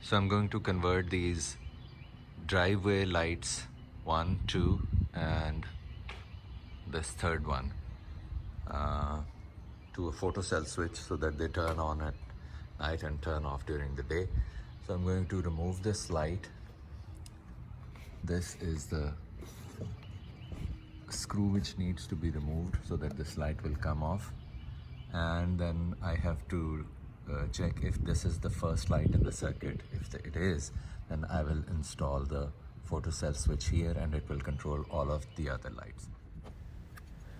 So I'm going to convert these driveway lights, 1, 2, and this third one, to a photocell switch so that they turn on at night and turn off during the day. So I'm going to remove this light. This is the screw which needs to be removed so that this light will come off, and then I have to check if this is the first light in the circuit. If it is, then I will install the photocell switch here and it will control all of the other lights.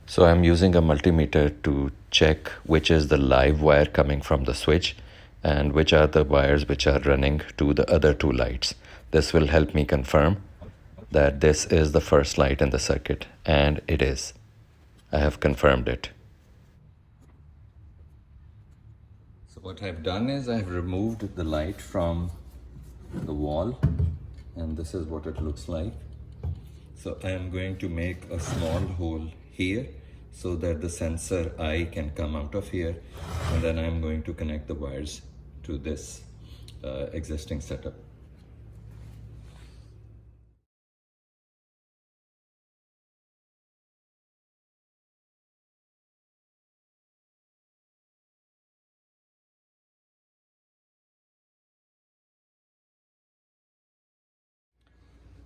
So I'm using a multimeter to check which is the live wire coming from the switch and which are the wires which are running to the other two lights. This will help me confirm that this is the first light in the circuit, and it is. I have confirmed it. So what I've done is I've removed the light from the wall, and this is what it looks like. So I am going to make a small hole here so that the sensor eye can come out of here, and then I'm going to connect the wires to this existing setup.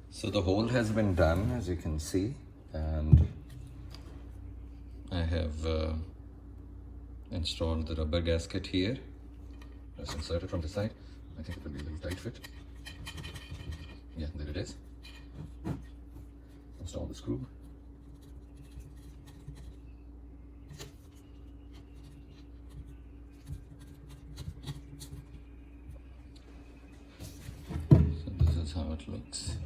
So the hole has been done, as you can see, and I have installed the rubber gasket here. Let's insert it from the side. I think it will be a little tight fit. Yeah, there it is. Install the screw. So this is how it looks.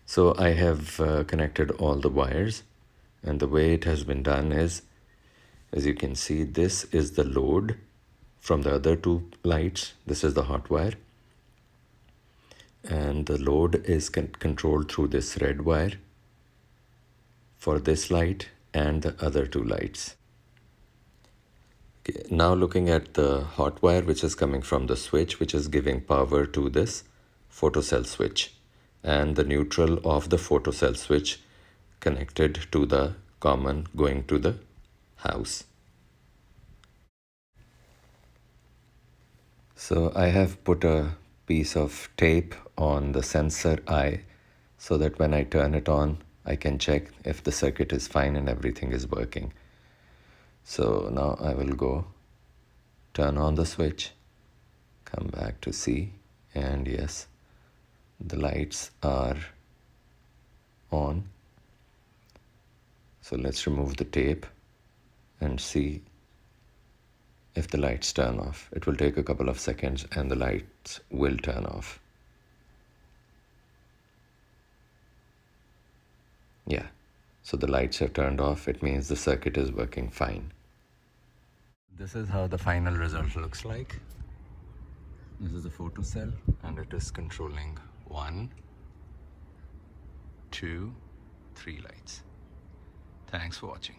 So I have connected all the wires, and the way it has been done is, as you can see, this is the load from the other two lights. This is the hot wire, and the load is controlled through this red wire for this light and the other two lights. Okay, now looking at the hot wire which is coming from the switch, which is giving power to this photocell switch, and the neutral of the photocell switch connected to the common going to the house. So I have put a piece of tape on the sensor eye so that when I turn it on, I can check if the circuit is fine and everything is working. So now I will go turn on the switch, come back to see, and yes, the lights are on. So let's remove the tape and see if the lights turn off. It will take a couple of seconds and the lights will turn off. Yeah, so the lights have turned off. It means the circuit is working fine. This is how the final result looks like. This is the photocell, and it is controlling 1, 2, 3 lights. Thanks for watching.